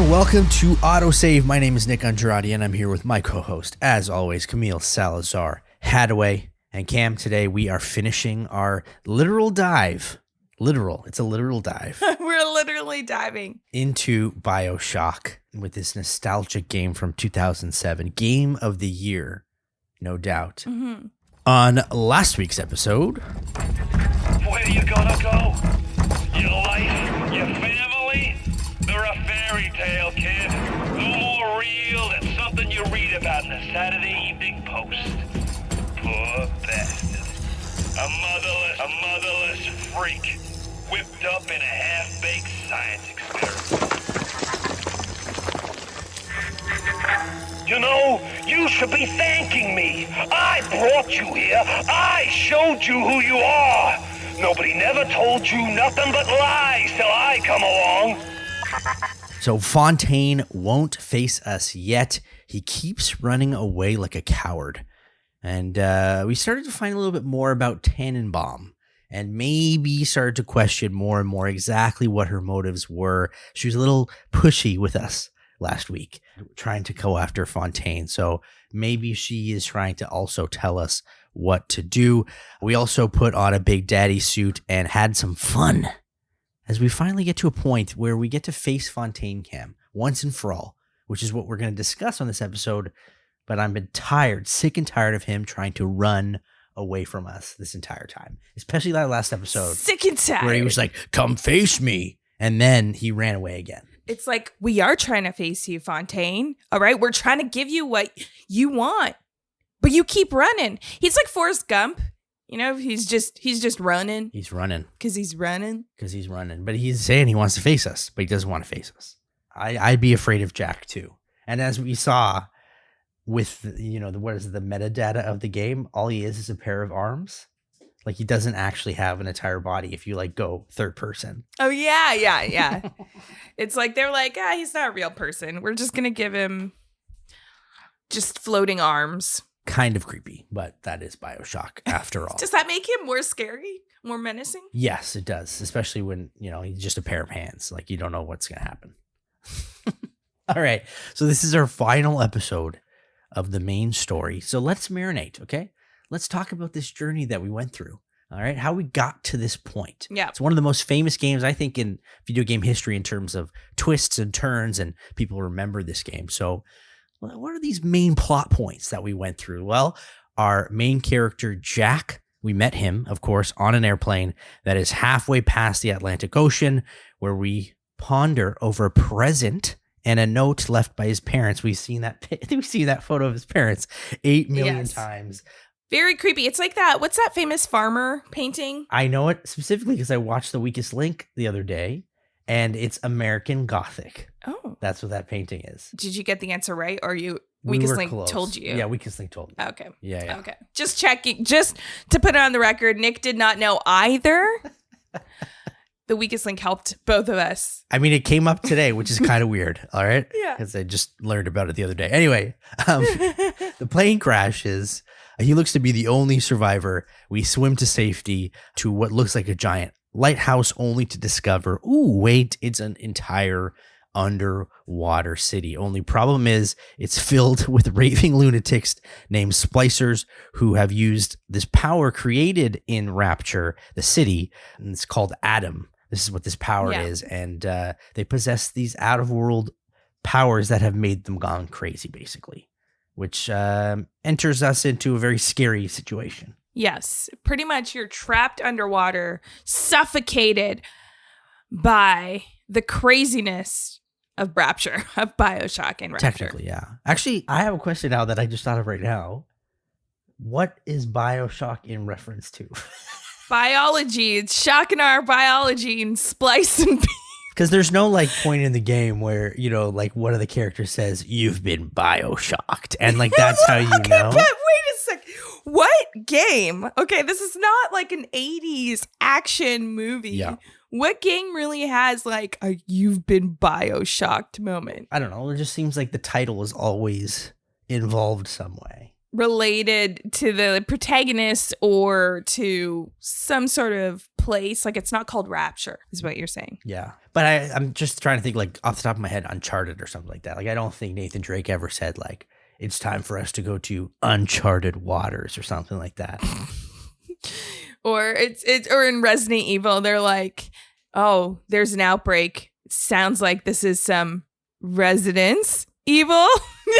and welcome to AutoSave. My name is Nick Andrade, and I'm here with my co-host, as always, Camille Salazar Hadaway. And Cam, today we are finishing our literal dive. It's a literal dive. We're literally diving into BioShock with this nostalgic game from 2007. Game of the year, no doubt. Mm-hmm. On last week's episode... Where you gonna go? Your life? Your family? They're a fairy tale, kid. No more real than something you read about in the Saturday Evening Post. Poor bastard. A motherless freak. Whipped up in a half-baked science experiment. You know, you should be thanking me. I brought you here. I showed you who you are. Nobody never told you nothing but lies till I come along. So Fontaine won't face us yet. He keeps running away like a coward. And we started to find a little bit more about Tannenbaum and maybe started to question more and more exactly what her motives were. She was a little pushy with us last week, trying to go after Fontaine. So maybe she is trying to also tell us what to do. We also put on a Big Daddy suit and had some fun as we finally get to a point where we get to face Fontaine, Cam, once and for all, which is what we're going to discuss on this episode. But I've been sick and tired of him trying to run away from us this entire time, especially that last episode. Sick and tired. Where he was like, come face me. And then he ran away again. It's like, we are trying to face you, Fontaine. All right, we're trying to give you what you want, but you keep running. He's like Forrest Gump. You know, he's just running. He's running. Because he's running. But he's saying he wants to face us, but he doesn't want to face us. I'd be afraid of Jack too. And as we saw with, what is the metadata of the game, all he is a pair of arms. Like, he doesn't actually have an entire body if you go third person. Oh, yeah. It's like, they're like, he's not a real person. We're just going to give him just floating arms. Kind of creepy, but that is BioShock after all. Does that make him more scary, more menacing? Yes, it does. Especially when, he's just a pair of hands. Like, you don't know what's going to happen. All right. So this is our final episode of the main story. So let's marinate, okay? Let's talk about this journey that we went through. All right. How we got to this point. Yeah. It's one of the most famous games, I think, in video game history in terms of twists and turns, and people remember this game. So what are these main plot points that we went through? Well, our main character, Jack, we met him, of course, on an airplane that is halfway past the Atlantic Ocean, where we ponder over a present and a note left by his parents. We've seen that photo of his parents 8 million times. Very creepy. It's like that. What's that famous farmer painting? I know it specifically because I watched The Weakest Link the other day, and it's American Gothic. Oh. That's what that painting is. Did you get the answer right? Or Weakest Link close. Told you? Yeah, Weakest Link told me. Okay. Yeah. Okay. Just checking. Just to put it on the record, Nick did not know either. The Weakest Link helped both of us. I mean, it came up today, which is kind of weird. All right. Yeah. Because I just learned about it the other day. Anyway, the plane crashes. He looks to be the only survivor. We swim to safety to what looks like a giant lighthouse, only to discover, wait, it's an entire underwater city. Only problem is it's filled with raving lunatics named splicers who have used this power created in Rapture, the city, and it's called Adam. This is what this power is. And they possess these out-of-world powers that have made them gone crazy, basically, which enters us into a very scary situation. Yes. Pretty much you're trapped underwater, suffocated by the craziness of Rapture, of BioShock and Rapture. Technically, yeah. Actually, I have a question now that I just thought of right now. What is BioShock in reference to? Biology. It's shocking our biology and splicing. Because there's no point in the game where, one of the characters says, you've been BioShocked. And that's how you know. But wait a sec. What game? Okay, this is not like an 80s action movie. Yeah. What game really has a you've been BioShocked moment? I don't know. It just seems like the title is always involved some way. Related to the protagonist or to some sort of place. Like, it's not called Rapture, is what you're saying. Yeah. But I'm just trying to think, like, off the top of my head, Uncharted or something like that. Like, I don't think Nathan Drake ever said, like, it's time for us to go to uncharted waters or something like that. Or or in Resident Evil, they're like, oh, there's an outbreak. It sounds like this is some Residence Evil.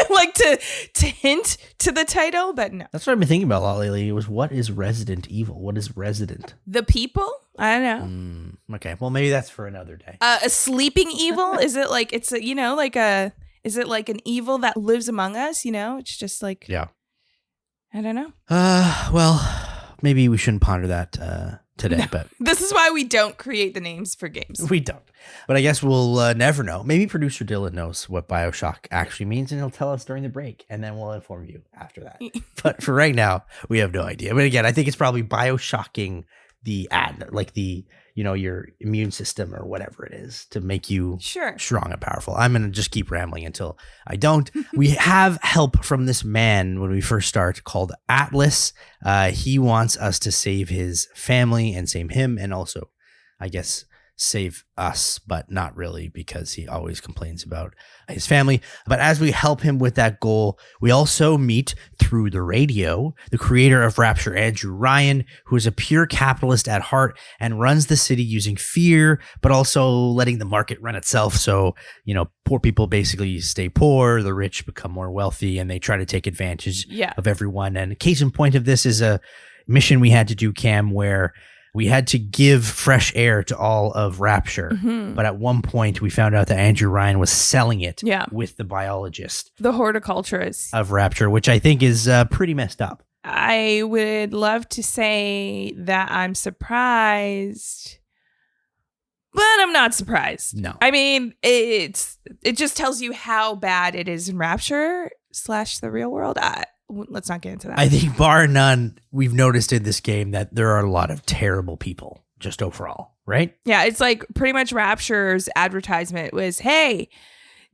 Like to hint to the title, but no. That's what I've been thinking about a lot lately. It was, what is Resident Evil? What is Resident? The people? I don't know. Okay. Well, maybe that's for another day. A sleeping evil? Is it like, it's a, is it like an evil that lives among us? It's just like, Yeah. I don't know. Well, maybe we shouldn't ponder that today, but This is why we don't create the names for games. we don't. But I guess we'll never know. Maybe producer Dylan knows what BioShock actually means, and he'll tell us during the break, and then we'll inform you after that. But for right now, we have no idea. But again, I think it's probably BioShocking the like the, your immune system or whatever it is to make you strong and powerful. I'm going to just keep rambling until I don't. We have help from this man when we first start called Atlas. He wants us to save his family and save him, and also, I guess, save us, but not really, because he always complains about his family. But as we help him with that goal, we also meet through the radio the creator of Rapture, Andrew Ryan, who is a pure capitalist at heart and runs the city using fear, but also letting the market run itself. So, poor people basically stay poor, the rich become more wealthy, and they try to take advantage of everyone. And a case in point of this is a mission we had to do, Cam, where we had to give fresh air to all of Rapture. Mm-hmm. But at one point, we found out that Andrew Ryan was selling it with the biologist. The horticulturist. Of Rapture, which I think is pretty messed up. I would love to say that I'm surprised, but I'm not surprised. No. I mean, it just tells you how bad it is in Rapture / the real world. Let's not get into that. I think bar none, we've noticed in this game that there are a lot of terrible people just overall, right? Yeah, it's like pretty much Rapture's advertisement was, hey,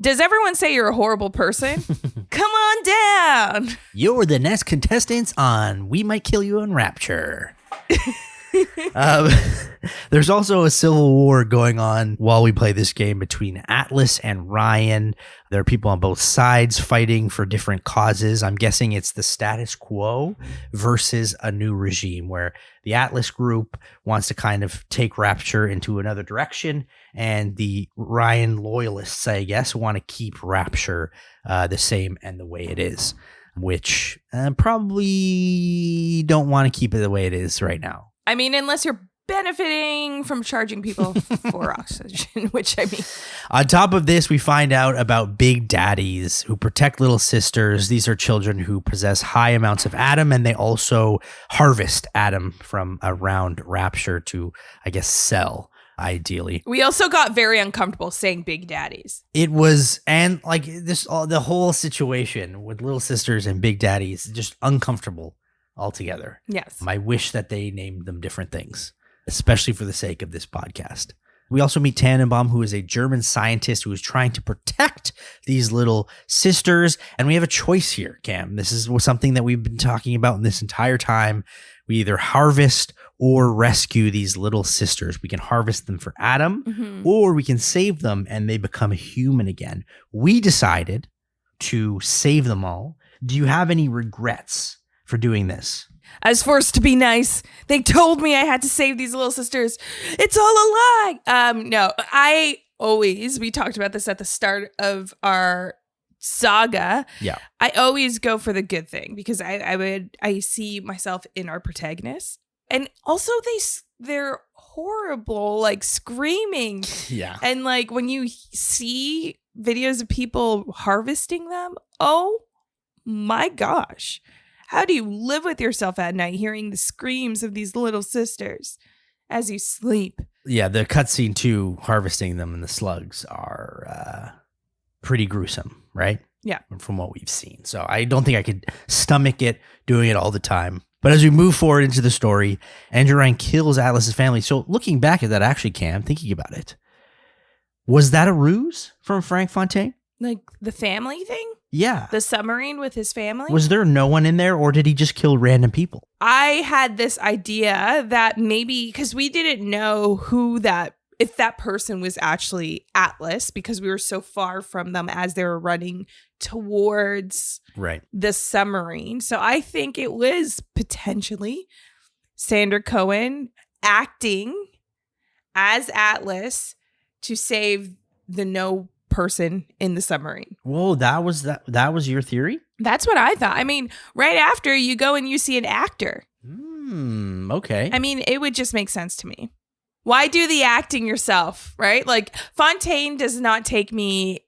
does everyone say you're a horrible person? Come on down. You're the next contestants on We Might Kill You in Rapture. There's also a civil war going on while we play this game between Atlas and Ryan. There are people on both sides fighting for different causes. I'm guessing it's the status quo versus a new regime where the Atlas group wants to kind of take Rapture into another direction, and the Ryan loyalists, I guess, want to keep Rapture the same and the way it is, which probably don't want to keep it the way it is right now. I mean, unless you're benefiting from charging people for oxygen, which I mean. On top of this, we find out about big daddies who protect little sisters. These are children who possess high amounts of Adam, and they also harvest Adam from around Rapture to, I guess, sell. Ideally, we also got very uncomfortable saying big daddies. It was, and like this, the whole situation with little sisters and big daddies, just uncomfortable altogether. Yes. I wish that they named them different things, especially for the sake of this podcast. We also meet Tannenbaum, who is a German scientist who is trying to protect these little sisters. And we have a choice here, Cam. This is something that we've been talking about this entire time. We either harvest or rescue these little sisters. We can harvest them for Adam, or we can save them and they become human again. We decided to save them all. Do you have any regrets for doing this? I was forced to be nice. They told me I had to save these little sisters. It's all a lie. No, we talked about this at the start of our saga. Yeah. I always go for the good thing because I see myself in our protagonist. And also they're horrible, like screaming. Yeah. And like when you see videos of people harvesting them, oh my gosh. How do you live with yourself at night hearing the screams of these little sisters as you sleep? Yeah, the cutscene too, harvesting them and the slugs are pretty gruesome, right? Yeah. From what we've seen. So I don't think I could stomach it doing it all the time. But as we move forward into the story, Andrew Ryan kills Atlas's family. So looking back at that, actually, Cam, thinking about it, was that a ruse from Frank Fontaine? Like the family thing? Yeah. The submarine with his family? Was there no one in there, or did he just kill random people? I had this idea that maybe, because we didn't know if that person was actually Atlas, because we were so far from them as they were running towards the submarine. So I think it was potentially Sandra Cohen acting as Atlas to save the no person in the submarine. Whoa, that was your theory? That's what I thought. I mean, right after you go and you see an actor. Okay. I mean, it would just make sense to me. Why do the acting yourself, right? Like, Fontaine does not take me,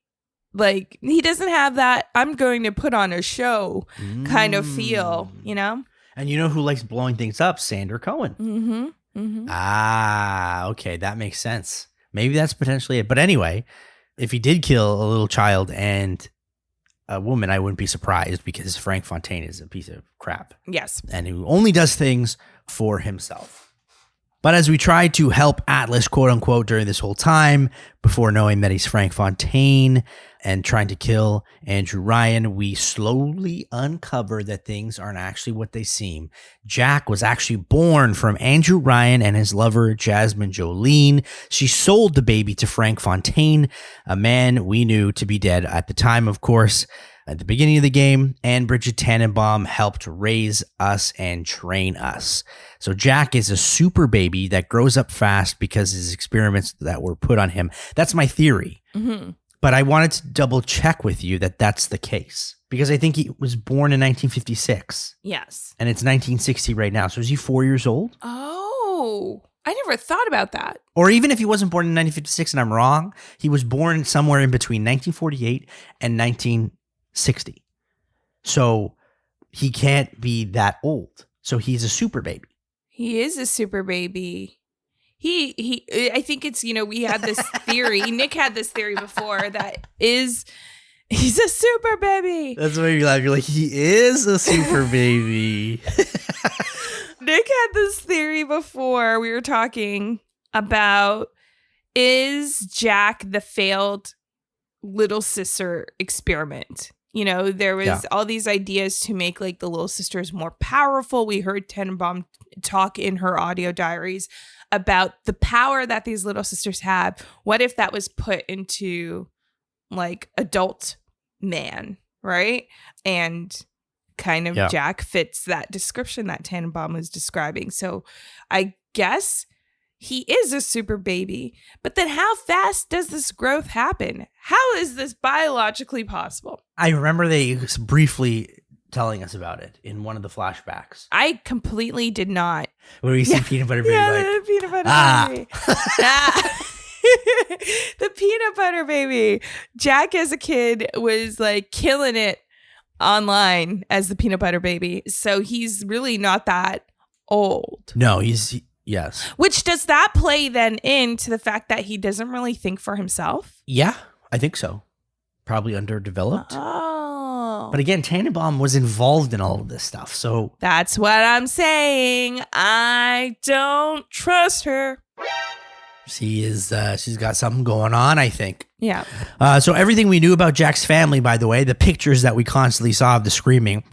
like, he doesn't have that I'm going to put on a show kind of feel, you know? And you know who likes blowing things up? Sandra Cohen. Okay, that makes sense. Maybe that's potentially it. But anyway, if he did kill a little child and a woman, I wouldn't be surprised, because Frank Fontaine is a piece of crap. Yes. And who only does things for himself. But as we try to help Atlas, quote unquote, during this whole time, before knowing that he's Frank Fontaine and trying to kill Andrew Ryan, we slowly uncover that things aren't actually what they seem. Jack was actually born from Andrew Ryan and his lover, Jasmine Jolene. She sold the baby to Frank Fontaine, a man we knew to be dead at the time, of course. At the beginning of the game, and Bridget Tannenbaum helped raise us and train us. So Jack is a super baby that grows up fast because of his experiments that were put on him. That's my theory. But I wanted to double check with you that that's the case, because I think he was born in 1956. Yes. And it's 1960 right now. So is he 4 years old? Oh, I never thought about that. Or even if he wasn't born in 1956 and I'm wrong, he was born somewhere in between 1948 and 1960. So he can't be that old. So he's a super baby. He is a super baby. I think it's, we had this theory. Nick had this theory before that he's a super baby. That's what made me laugh. You're like, he is a super baby. Nick had this theory before. We were talking about, is Jack the failed little sister experiment? There was all these ideas to make like the little sisters more powerful. We heard Tenenbaum talk in her audio diaries about the power that these little sisters have. What if that was put into like adult man, right? And kind of Jack fits that description that Tannenbaum was describing. So I guess he is a super baby. But then how fast does this growth happen? How is this biologically possible? I remember they briefly telling us about it in one of the flashbacks. I completely did not. Where we see Peanut Butter Baby the Peanut Butter Baby. The Peanut Butter Baby. Jack as a kid was like killing it online as the Peanut Butter Baby. So he's really not that old. No, yes. Which does that play then into the fact that he doesn't really think for himself? Yeah, I think so. Probably underdeveloped. Oh. But again, Tannenbaum was involved in all of this stuff. So that's what I'm saying. I don't trust her. she's got something going on, I think. Yeah. So everything we knew about Jack's family, by the way, the pictures that we constantly saw of the screaming,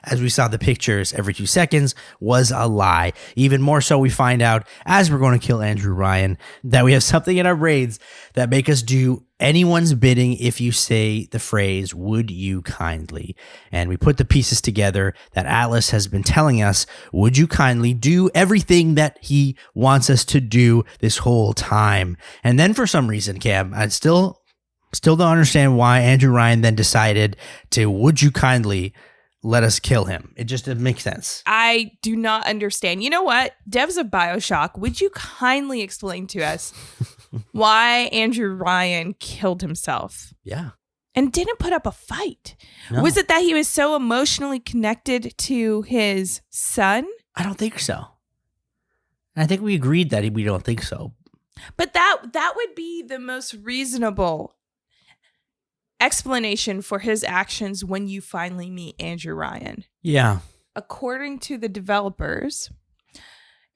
as we saw the pictures every 2 seconds, was a lie. Even more so, we find out, as we're going to kill Andrew Ryan, that we have something in our brains that make us do anyone's bidding if you say the phrase, "Would you kindly?" And we put the pieces together that Atlas has been telling us, would you kindly do everything that he wants us to do this whole time? And then for some reason, Cam, I still don't understand why Andrew Ryan then decided to, would you kindly let us kill him? It just didn't make sense. I do not understand. You know what? Devs of BioShock, would you kindly explain to us why Andrew Ryan killed himself? Yeah. And didn't put up a fight? No. Was it that he was so emotionally connected to his son? I don't think so. I think we agreed that we don't think so. But that would be the most reasonable explanation for his actions when you finally meet Andrew Ryan. Yeah. According to the developers,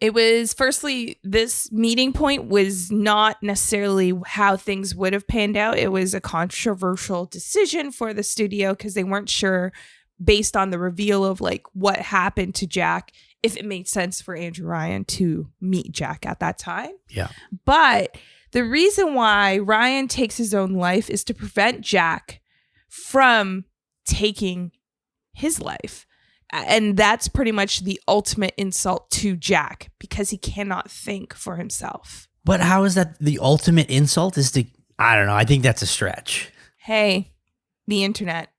It was, firstly, this meeting point was not necessarily how things would have panned out. It was a controversial decision for the studio because they weren't sure, based on the reveal of like what happened to Jack, if it made sense for Andrew Ryan to meet Jack at that time. Yeah. But the reason why Ryan takes his own life is to prevent Jack from taking his life. And that's pretty much the ultimate insult to Jack because he cannot think for himself. But how is that the ultimate insult? I don't know. I think that's a stretch. Hey, the internet.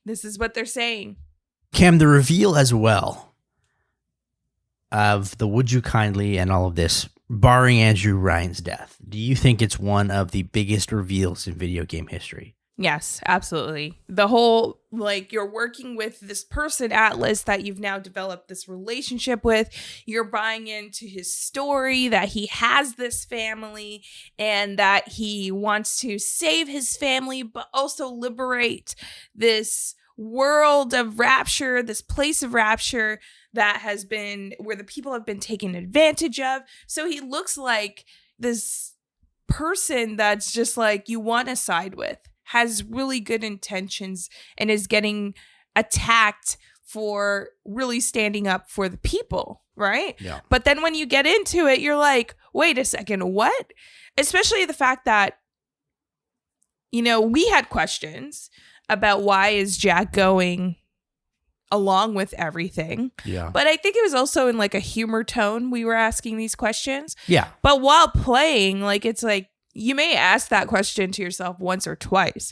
This is what they're saying. Cam, the reveal as well of the Would You Kindly and all of this, barring Andrew Ryan's death, do you think it's one of the biggest reveals in video game history? Yes, absolutely. The whole, like, you're working with this person, Atlas, that you've now developed this relationship with. You're buying into his story that he has this family and that he wants to save his family, but also liberate this world of Rapture, this place of Rapture that has been, where the people have been taken advantage of. So he looks like this person that's just like you want to side with, has really good intentions, and is getting attacked for really standing up for the people, right? Yeah. But then when you get into it, you're like, wait a second, what? Especially the fact that, you know, we had questions about why is Jack going along with everything. Yeah. But I think it was also in like a humor tone we were asking these questions. Yeah. But while playing, like, it's like, you may ask that question to yourself once or twice,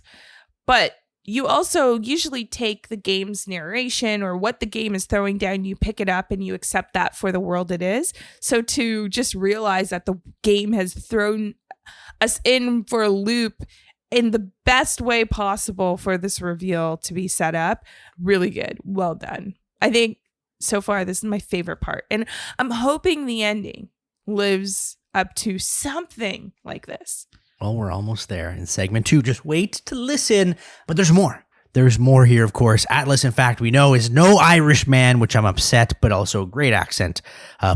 but you also usually take the game's narration or what the game is throwing down, you pick it up and you accept that for the world it is. So to just realize that the game has thrown us in for a loop in the best way possible for this reveal to be set up, really good. Well done. I think so far this is my favorite part. And I'm hoping the ending lives up to something like this. Well, we're almost there in segment 2. Just wait to listen. But there's more. There's more here, of course. Atlas, in fact, we know is no Irishman, which I'm upset, but also a great accent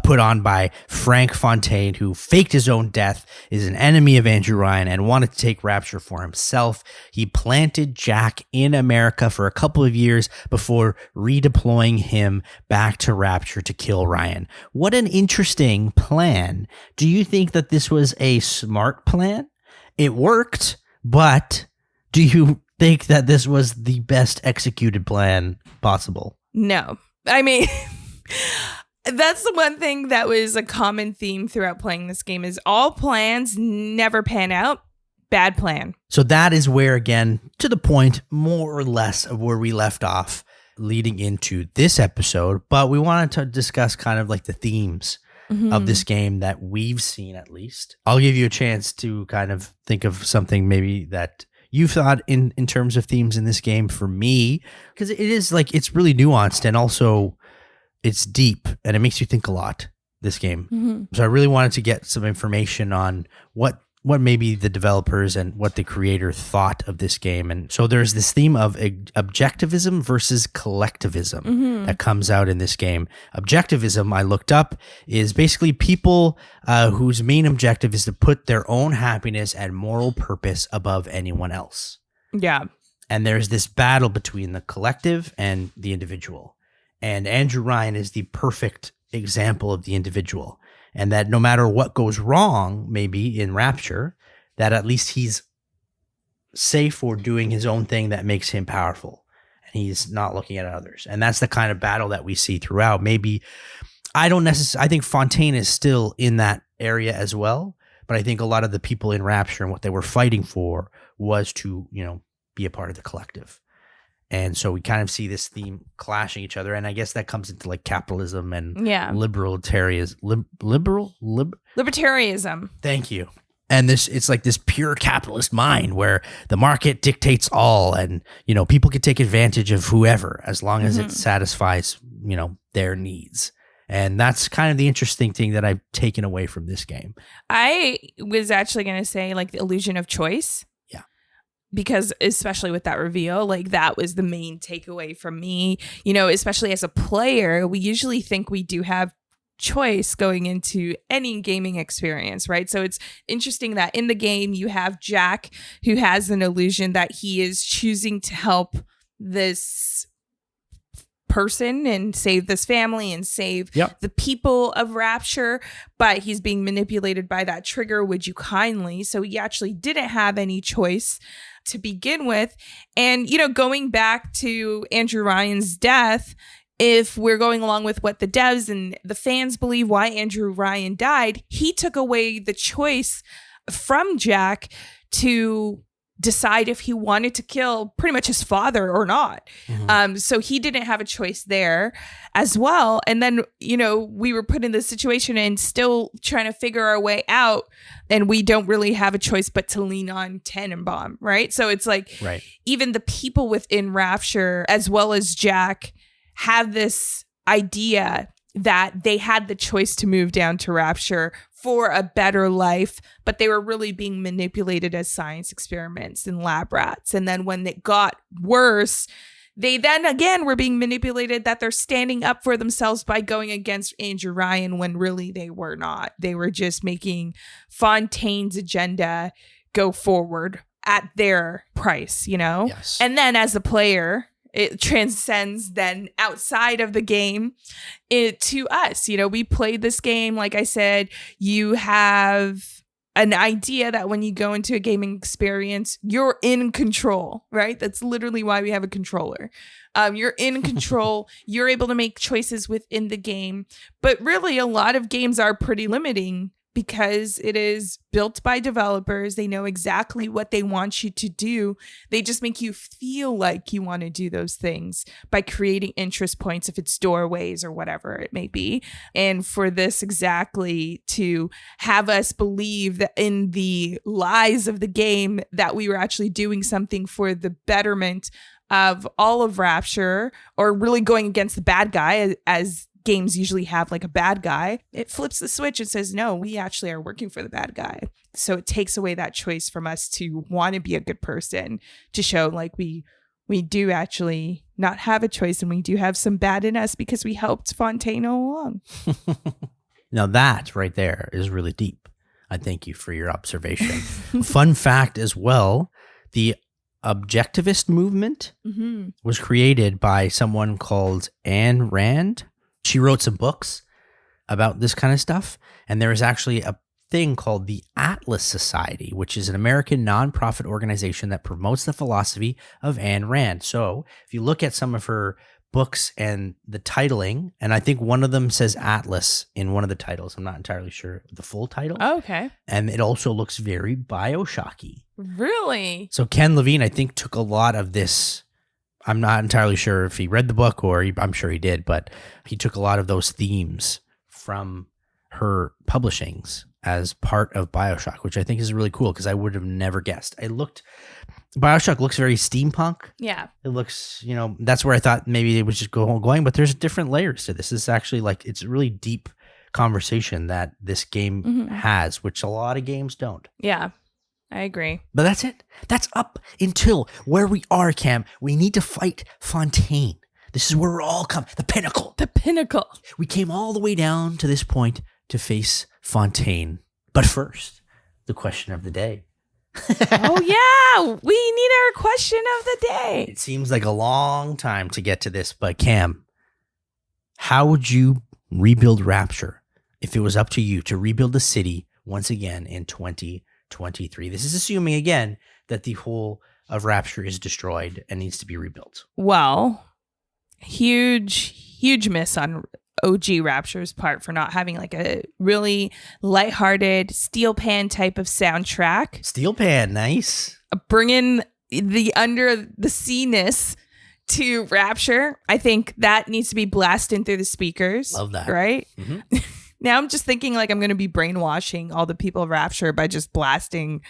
put on by Frank Fontaine, who faked his own death, is an enemy of Andrew Ryan, and wanted to take Rapture for himself. He planted Jack in America for a couple of years before redeploying him back to Rapture to kill Ryan. What an interesting plan. Do you think that this was a smart plan? It worked, but do you think that this was the best executed plan possible? No. I mean, that's the one thing that was a common theme throughout playing this game is all plans never pan out. Bad plan. So that is where, again, to the point, more or less of where we left off leading into this episode. But we wanted to discuss kind of like the themes of this game that we've seen, at least. I'll give you a chance to kind of think of something maybe that you've thought in terms of themes in this game. For me, because it is like, it's really nuanced and also it's deep and it makes you think a lot, this game. So I really wanted to get some information on what maybe the developers and what the creator thought of this game. And so there's this theme of objectivism versus collectivism that comes out in this game. Objectivism, I looked up, is basically people whose main objective is to put their own happiness and moral purpose above anyone else. Yeah. And there's this battle between the collective and the individual. And Andrew Ryan is the perfect example of the individual. And that no matter what goes wrong, maybe in Rapture, that at least he's safe for doing his own thing that makes him powerful. And he's not looking at others. And that's the kind of battle that we see throughout. Maybe, I think Fontaine is still in that area as well. But I think a lot of the people in Rapture and what they were fighting for was to, be a part of the collective. And so we kind of see this theme clashing each other. And I guess that comes into like capitalism and libertarianism. Libertarianism. Thank you. And it's like this pure capitalist mind where the market dictates all and, people can take advantage of whoever as long as it satisfies, their needs. And that's kind of the interesting thing that I've taken away from this game. I was actually going to say like the illusion of choice. Because especially with that reveal, like that was the main takeaway from me, especially as a player, we usually think we do have choice going into any gaming experience, right? So it's interesting that in the game you have Jack, who has an illusion that he is choosing to help this person and save this family and save the people of Rapture, but he's being manipulated by that trigger, would you kindly? So he actually didn't have any choice to begin with. And, you know, going back to Andrew Ryan's death, if we're going along with what the devs and the fans believe why Andrew Ryan died, he took away the choice from Jack to decide if he wanted to kill pretty much his father or not. So he didn't have a choice there as well. And then, you know, we were put in this situation and still trying to figure our way out. And we don't really have a choice but to lean on Tannenbaum, right? So it's like even the people within Rapture, as well as Jack, have this idea that they had the choice to move down to Rapture for a better life, but they were really being manipulated as science experiments and lab rats. And then when it got worse, they then again were being manipulated that they're standing up for themselves by going against Andrew Ryan when really they were not. They were just making Fontaine's agenda go forward at their price, you know? Yes. And then as a player, it transcends then outside of the game to us. You know, we played this game. Like I said, you have an idea that when you go into a gaming experience, you're in control, right? That's literally why we have a controller. You're in control. You're able to make choices within the game. But really, a lot of games are pretty limiting because it is built by developers. They know exactly what they want you to do. They just make you feel like you want to do those things by creating interest points, if it's doorways or whatever it may be. And for this exactly to have us believe that in the lies of the game that we were actually doing something for the betterment of all of Rapture, or really going against the bad guy, as games usually have like a bad guy, it flips the switch and says, no, we actually are working for the bad guy. So it takes away that choice from us to want to be a good person, to show like we do actually not have a choice, and we do have some bad in us because we helped Fontaine all along. Now that right there is really deep. I thank you for your observation. Fun fact as well, the objectivist movement was created by someone called Ayn Rand. She wrote some books about this kind of stuff, and there is actually a thing called the Atlas Society, which is an American nonprofit organization that promotes the philosophy of Ayn Rand. So if you look at some of her books and the titling, and I think one of them says Atlas in one of the titles. I'm not entirely sure the full title. Oh, okay. And it also looks very BioShocky. Really? So Ken Levine, I think, took a lot of this. I'm not entirely sure if he read the book, or I'm sure he did, but he took a lot of those themes from her publishings as part of BioShock, which I think is really cool because I would have never guessed. BioShock looks very steampunk. Yeah. It looks, you know, that's where I thought maybe it was just going, but there's different layers to this. It's actually like, it's a really deep conversation that this game has, which a lot of games don't. Yeah. I agree. But that's it. That's up until where we are, Cam. We need to fight Fontaine. This is where we're all come. The pinnacle. The pinnacle. We came all the way down to this point to face Fontaine. But first, the question of the day. Oh, yeah. We need our question of the day. It seems like a long time to get to this, but Cam, how would you rebuild Rapture if it was up to you to rebuild the city once again in 2023? This is assuming, again, that the whole of Rapture is destroyed and needs to be rebuilt. Well, huge miss on OG Rapture's part for not having like a really lighthearted steel pan type of soundtrack. Steel pan, nice. Bringing the under the sea-ness to Rapture. I think that needs to be blasting through the speakers. Love that. Right? Mm-hmm. Now I'm just thinking like I'm going to be brainwashing all the people of Rapture by just blasting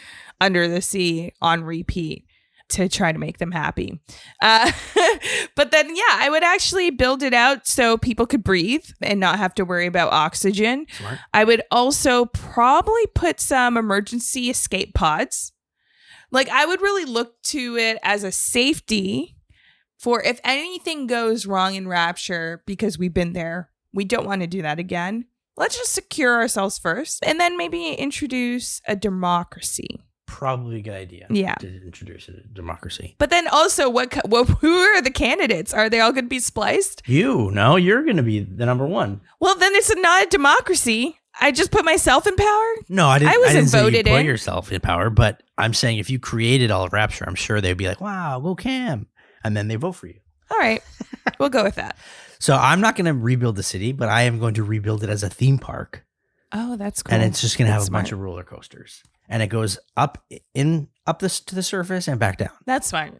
Under the Sea on repeat to try to make them happy. But then, yeah, I would actually build it out so people could breathe and not have to worry about oxygen. Smart. I would also probably put some emergency escape pods. Like I would really look to it as a safety for if anything goes wrong in Rapture, because we've been there. We don't want to do that again. let's just secure ourselves first and then maybe introduce a democracy. Probably a good idea. Yeah. To introduce a democracy. But then also, who are the candidates? Are they all going to be spliced? You're going to be the number one. Well, then it's not a democracy. I just put myself in power? No, I didn't wasn't say voted you put in. yourself in power, but I'm saying if you created all of Rapture, I'm sure they'd be like, wow, go Cam. And then they vote for you. All right. We'll go with that. So I'm not going to rebuild the city, but I am going to rebuild it as a theme park. Oh, that's cool. And it's just going to have That's a bunch smart. of roller coasters. And it goes up to the surface and back down. That's smart.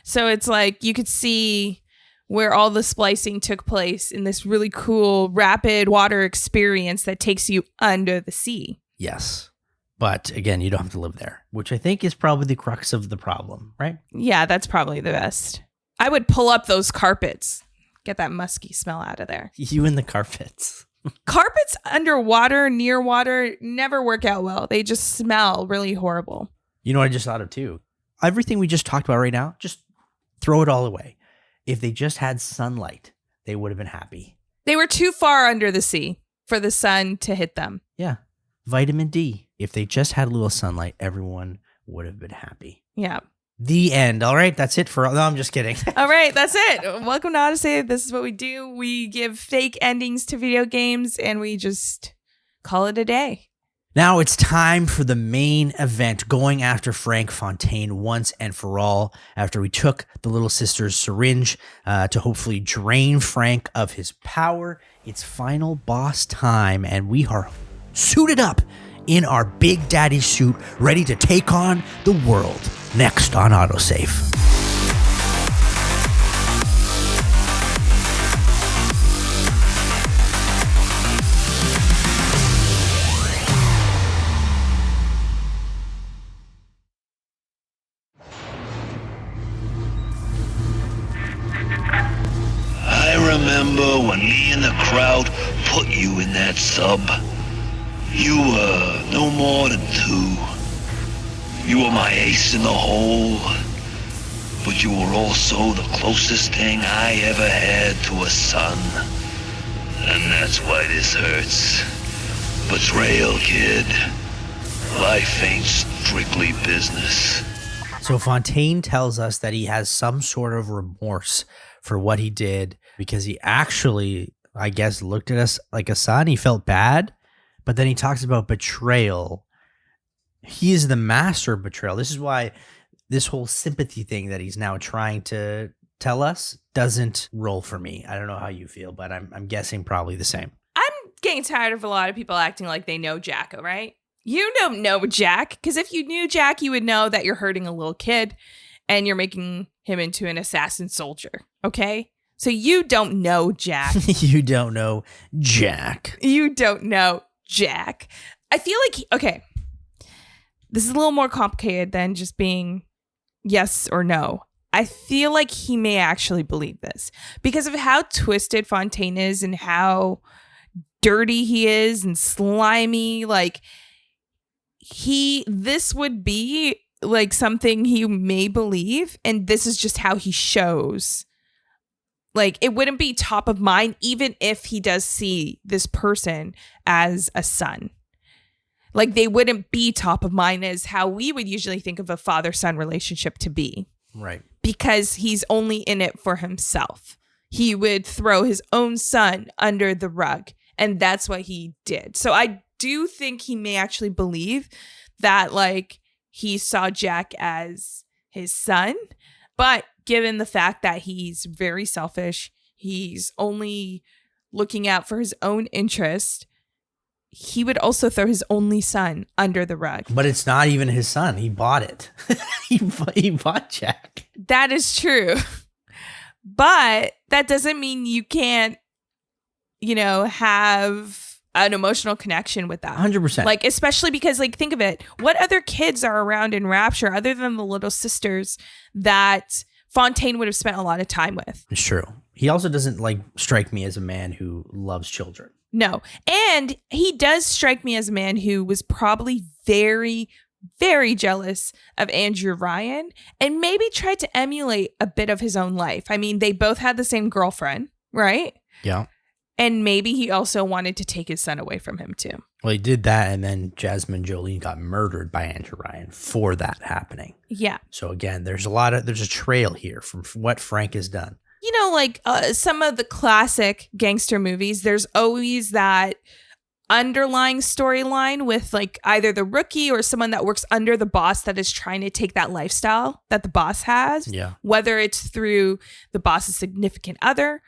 So it's like you could see where all the splicing took place in this really cool rapid water experience that takes you under the sea. Yes. But again, you don't have to live there, which I think is probably the crux of the problem, right? Yeah, that's probably the best. I would pull up those carpets. Get that musky smell out of there. You and the carpets. Carpets underwater, near water, never work out well. They just smell really horrible. You know what I just thought of too? Everything we just talked about right now, just throw it all away. If they just had sunlight, they would have been happy. They were too far under the sea for the sun to hit them. Yeah. Vitamin D. If they just had a little sunlight, everyone would have been happy. Yeah. The end. All right. That's it for... No, I'm just kidding. All right. That's it. Welcome to AutoSave. This is what we do. We give fake endings to video games and we just call it a day. Now it's time for the main event, going after Frank Fontaine once and for all, after we took the little sister's syringe to hopefully drain Frank of his power. It's final boss time, and we are suited up in our Big Daddy suit, ready to take on the world. Next on AutoSave. I remember when me and the crowd put you in that sub. You were no more than 2. You were my ace in the hole. But you were also the closest thing I ever had to a son. And that's why this hurts. Betrayal, kid. Life ain't strictly business. So Fontaine tells us that he has some sort of remorse for what he did because he actually, I guess, looked at us like a son. He felt bad, but then he talks about betrayal. He is the master of betrayal. This is why this whole sympathy thing that he's now trying to tell us doesn't roll for me. I don't know how you feel, but I'm guessing probably the same. I'm getting tired of a lot of people acting like they know Jack, all right? You don't know Jack, because if you knew Jack, you would know that you're hurting a little kid and you're making him into an assassin soldier, okay? So you don't know Jack. You don't know Jack. You don't know Jack. I feel like, okay, this is a little more complicated than just being yes or no. I feel like he may actually believe this because of how twisted Fontaine is and how dirty he is and slimy. Like, this would be like something he may believe, and this is just how he shows. Like, it wouldn't be top of mind even if he does see this person as a son. Like, they wouldn't be top of mind as how we would usually think of a father-son relationship to be. Right. Because he's only in it for himself. He would throw his own son under the rug, and that's what he did. So I do think he may actually believe that, like, he saw Jack as his son, but given the fact that he's very selfish, he's only looking out for his own interest, he would also throw his only son under the rug. But it's not even his son. He bought it. he bought Jack. That is true. But that doesn't mean you can't, have an emotional connection with that. 100%. Like, especially because, like, think of it. What other kids are around in Rapture other than the little sisters that Fontaine would have spent a lot of time with? It's true. He also doesn't, strike me as a man who loves children. No. And he does strike me as a man who was probably very, very jealous of Andrew Ryan and maybe tried to emulate a bit of his own life. I mean, they both had the same girlfriend, right? Yeah. And maybe he also wanted to take his son away from him too. Well, he did that, and then Jasmine Jolene got murdered by Andrew Ryan for that happening. Yeah. So again, there's a trail here from what Frank has done. You know, like some of the classic gangster movies, there's always that underlying storyline with like either the rookie or someone that works under the boss that is trying to take that lifestyle that the boss has. Yeah. Whether it's through the boss's significant other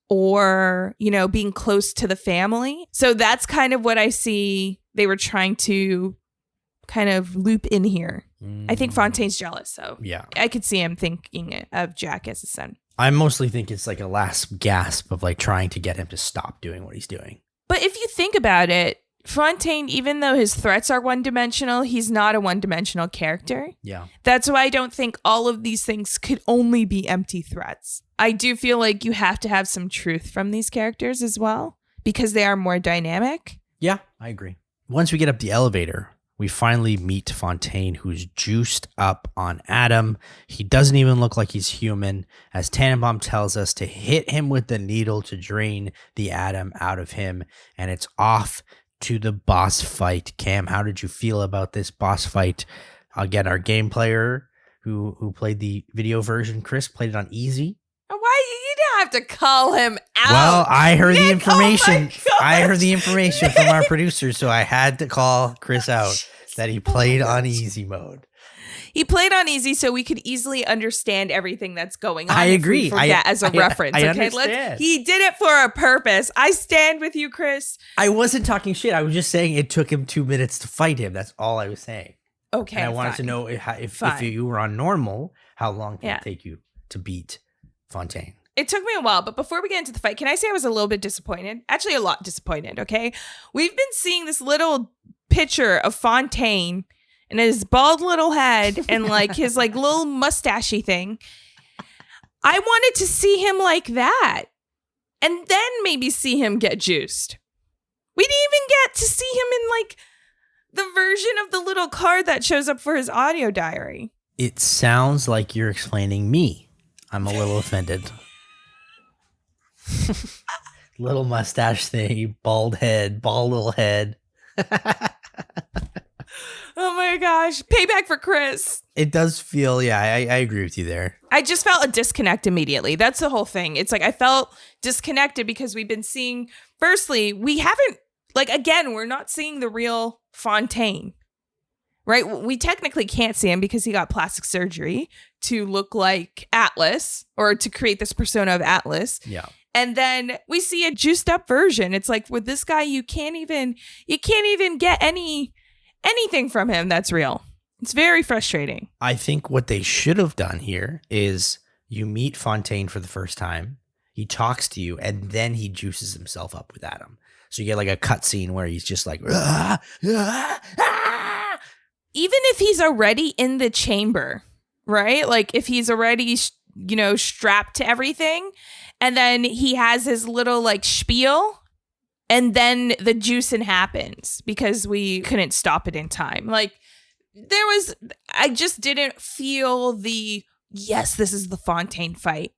or, you know, being close to the family. So that's kind of what I see they were trying to kind of loop in here. I think Fontaine's jealous, so yeah, I could see him thinking of Jack as his son. I mostly think it's like a last gasp of like trying to get him to stop doing what he's doing. But if you think about it, Fontaine, even though his threats are one-dimensional, he's not a one-dimensional character. Yeah. That's why I don't think all of these things could only be empty threats. I do feel like you have to have some truth from these characters as well, because they are more dynamic. Yeah, I agree. Once we get up the elevator, we finally meet Fontaine, who's juiced up on Adam. He doesn't even look like he's human, as Tannenbaum tells us to hit him with the needle to drain the Adam out of him, and it's off to the boss fight. Cam, how did you feel about this boss fight? Again, our game player who played the video version, Chris, played it on easy. Why you don't have to call him out? Well, I heard the information. Oh my I heard the gosh. information from our producer, so I had to call Chris out that he played on easy mode. He played on easy so we could easily understand everything that's going on. I if we agree. forget as a reference. I Okay, understand. he did it for a purpose. I stand with you, Chris. I wasn't talking shit. I was just saying it took him 2 minutes to fight him. That's all I was saying. Okay, And I wanted to fine. know if Fine. you were on normal, how long did Yeah. it take you to beat Fontaine? It took me a while, but before we get into the fight, can I say I was a little bit disappointed? Actually, a lot disappointed, okay? We've been seeing this little picture of Fontaine and his bald little head and like his like little mustachy thing. I wanted to see him like that and then maybe see him get juiced. We didn't even get to see him in like the version of the little card that shows up for his audio diary. It sounds like you're explaining me. I'm a little offended. Little mustache thing, bald little head. Oh my gosh. Payback for Chris. It does feel, yeah, I agree with you there. I just felt a disconnect immediately. That's the whole thing. It's like I felt disconnected because we've been seeing, firstly, we haven't, like, again, we're not seeing the real Fontaine, right? We technically can't see him because he got plastic surgery to look like Atlas or to create this persona of Atlas. Yeah. And then we see a juiced up version. It's like with this guy, you can't even get anything from him that's real. It's very frustrating. I think what they should have done here is you meet Fontaine for the first time, he talks to you, and then he juices himself up with Adam. So you get like a cutscene where he's just like, ah, ah, ah. Even if he's already in the chamber, right? Like if he's already, strapped to everything, and then he has his little like spiel, and then the juicing happens because we couldn't stop it in time. Like I just didn't feel yes, this is the Fontaine fight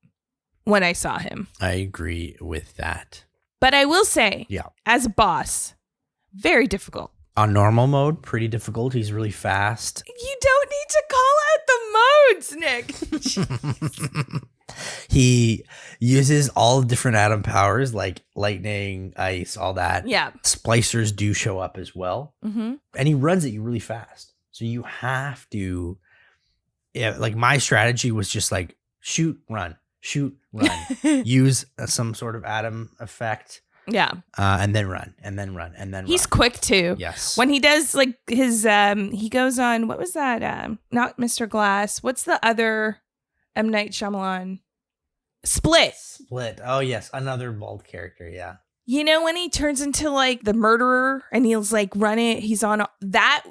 when I saw him. I agree with that. But I will say, Yeah. as a boss, very difficult. On normal mode, pretty difficult. He's really fast. You don't need to call out the modes, Nick. He uses all different Adam powers like lightning, ice, all that. Yeah. Splicers do show up as well. Mm-hmm. And he runs at you really fast. So you have to, like my strategy was just like shoot, run, use some sort of Adam effect. Yeah. And then run, and then run, and then He's run. quick too. Yes. When he does like his, he goes on, what was that? Not Mr. Glass. What's the other M. Night Shyamalan? Split. Oh, yes. Another bald character. Yeah. You know, when he turns into like the murderer and he's like running, he's on that,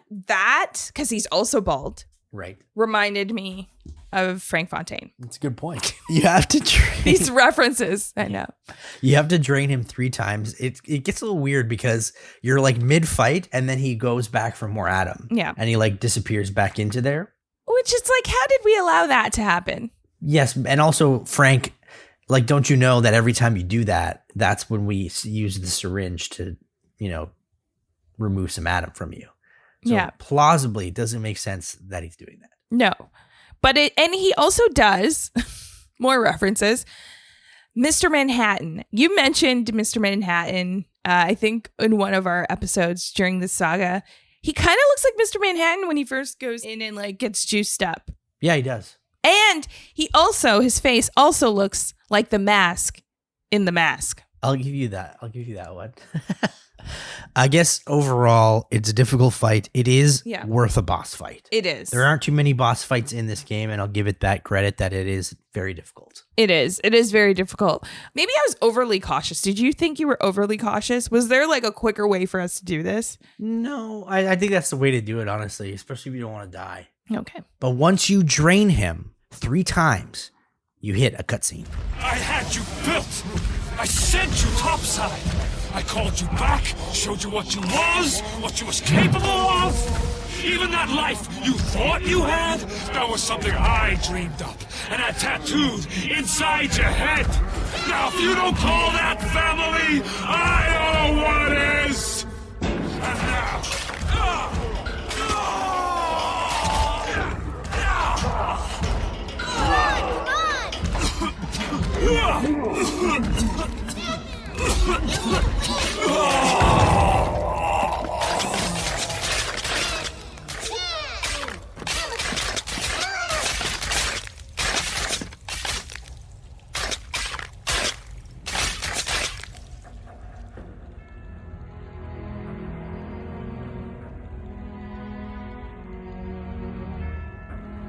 because he's also bald, Right. reminded me of Frank Fontaine. That's a good point. You have to drain. These references, I know. You have to drain him 3 times. It gets a little weird because you're like mid-fight and then he goes back for more Adam. Yeah. And he like disappears back into there. Which is like, how did we allow that to happen? Yes. And also Frank Like, don't you know that every time you do that, that's when we use the syringe to, remove some atom from you. So Yeah. plausibly, it doesn't make sense that he's doing that. No. And he also does, more references, Mr. Manhattan. You mentioned Mr. Manhattan, I think, in one of our episodes during this saga. He kind of looks like Mr. Manhattan when he first goes in and like gets juiced up. Yeah, he does. And his face also looks like the mask in The Mask. I'll give you that one. I guess overall, it's a difficult fight. It is worth a boss fight. It is. There aren't too many boss fights in this game, and I'll give it that credit that it is very difficult. It is. It is very difficult. Maybe I was overly cautious. Did you think you were overly cautious? Was there like a quicker way for us to do this? No, I think that's the way to do it, honestly, especially if you don't want to die. Okay. But once you drain him 3 times, you hit a cutscene. I had you built. I sent you topside. I called you back, showed you what you was capable of. Even that life you thought you had, that was something I dreamed up and had tattooed inside your head. Now, if you don't call that family, I don't know what is. And now...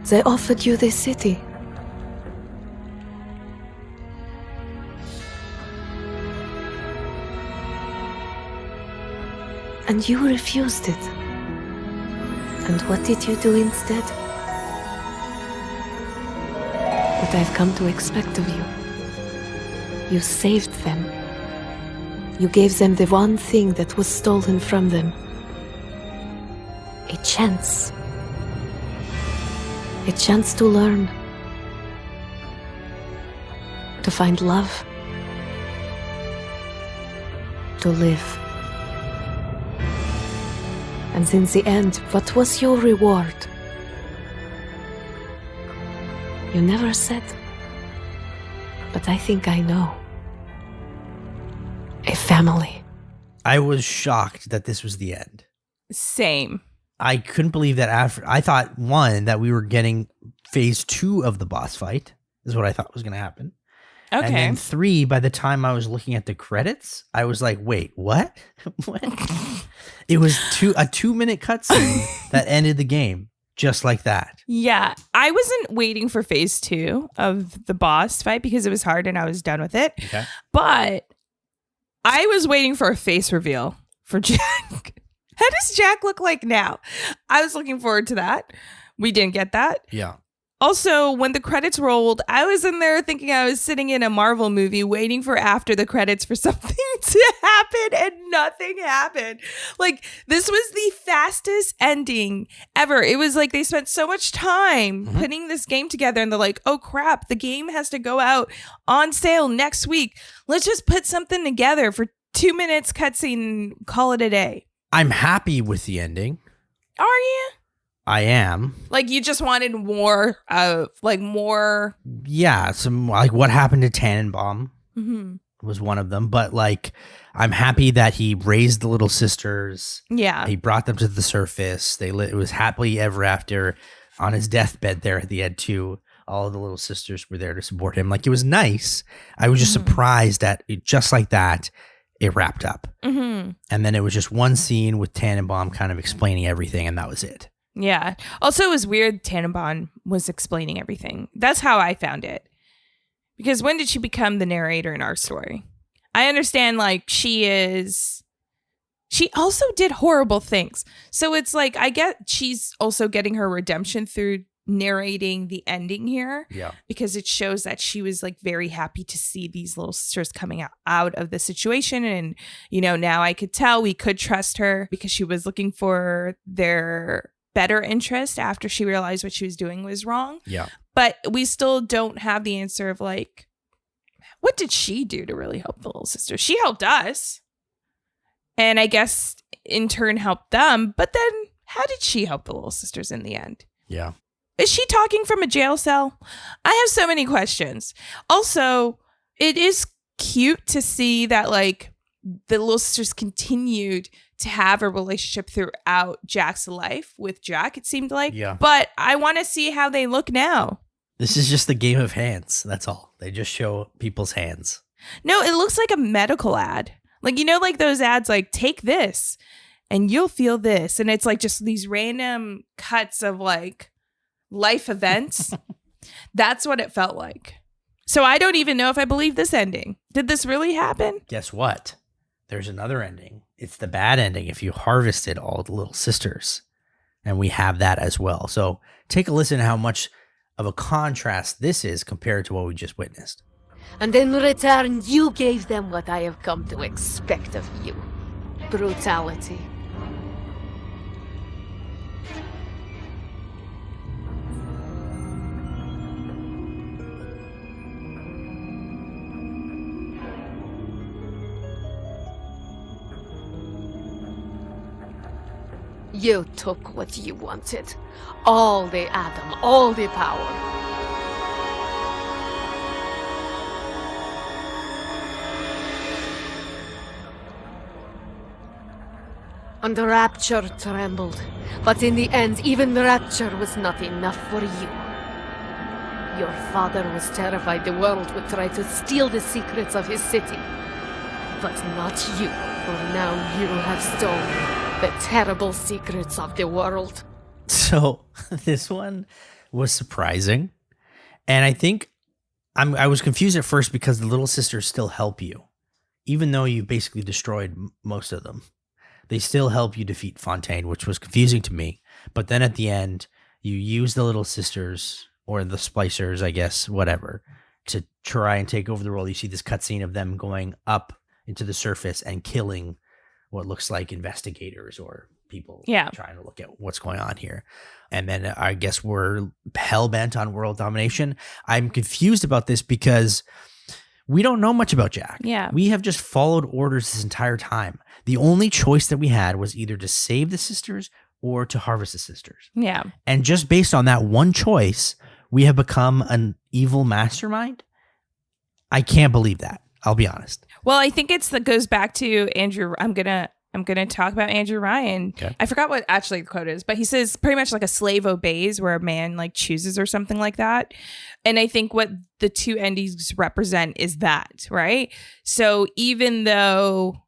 They offered you this city. And you refused it. And what did you do instead? What I've come to expect of you. You saved them. You gave them the one thing that was stolen from them. A chance. A chance to learn. To find love. To live. And in the end, what was your reward? You never said. But I think I know. A family. I was shocked that this was the end. Same. I couldn't believe that after. I thought, one, that we were getting phase 2 of the boss fight, is what I thought was going to happen. Okay. And then 3, by the time I was looking at the credits, I was like, wait, what? What? It was a 2-minute cutscene that ended the game just like that. Yeah. I wasn't waiting for phase 2 of the boss fight because it was hard and I was done with it. Okay. But I was waiting for a face reveal for Jack. How does Jack look like now? I was looking forward to that. We didn't get that. Yeah. Also, when the credits rolled, I was in there thinking I was sitting in a Marvel movie waiting for after the credits for something to happen, and nothing happened. Like, this was the fastest ending ever. It was like they spent so much time putting this game together, and they're like, oh crap, the game has to go out on sale next week. Let's just put something together for 2 minutes cutscene and call it a day. I'm happy with the ending. Are you? I am. Like, you just wanted more of, like, more. Yeah, some, like, what happened to Tannenbaum was one of them. But, like, I'm happy that he raised the little sisters. Yeah. He brought them to the surface. It was happily ever after on his deathbed there at the end, too. All of the little sisters were there to support him. Like, it was nice. I was just surprised that just like that, it wrapped up. And then it was just one scene with Tannenbaum kind of explaining everything, and that was it. Yeah. Also, it was weird Tannenbaum was explaining everything. That's how I found it. Because when did she become the narrator in our story? I understand, like, she also did horrible things. So it's like, I get she's also getting her redemption through narrating the ending here. Yeah. Because it shows that she was, like, very happy to see these little sisters coming out of the situation. And, you know, now I could tell we could trust her because she was looking for their better interest after she realized what she was doing was wrong. Yeah. But we still don't have the answer of, like, what did she do to really help the little sister? She helped us. And I guess in turn helped them. But then how did she help the little sisters in the end? Yeah. Is she talking from a jail cell? I have so many questions. Also, it is cute to see that like the little sisters continued to have a relationship throughout Jack's life with Jack, it seemed like. Yeah. But I want to see how they look now. This is just the game of hands. That's all. They just show people's hands. No, it looks like a medical ad. Like, you know, like those ads, like, take this and you'll feel this. And it's like just these random cuts of like life events. That's what it felt like. So I don't even know if I believe this ending. Did this really happen? Guess what? There's another ending. It's the bad ending if you harvested all the little sisters. And we have that as well. So take a listen to how much of a contrast this is compared to what we just witnessed. And in return, you gave them what I have come to expect of you. Brutality. You took what you wanted. All the Adam, all the power. And the Rapture trembled. But in the end, even the Rapture was not enough for you. Your father was terrified the world would try to steal the secrets of his city. But not you, for now you have stolen the terrible secrets of the world. So this one was surprising. And I think I was confused at first because the little sisters still help you. Even though you basically destroyed most of them. They still help you defeat Fontaine, which was confusing to me. But then at the end, you use the little sisters or the splicers, I guess, whatever, to try and take over the world. You see this cutscene of them going up into the surface and killing what looks like investigators or people trying to look at what's going on here. And then I guess we're hell-bent on world domination. I'm confused about this because we don't know much about Jack. Yeah. We have just followed orders this entire time. The only choice that we had was either to save the sisters or to harvest the sisters. Yeah. And just based on that one choice, we have become an evil mastermind. I can't believe that. I'll be honest. Well, I think that goes back to Andrew. I'm gonna talk about Andrew Ryan. Okay. I forgot what actually the quote is, but he says pretty much like a slave obeys where a man like chooses or something like that. And I think what the two endings represent is that, right? So even though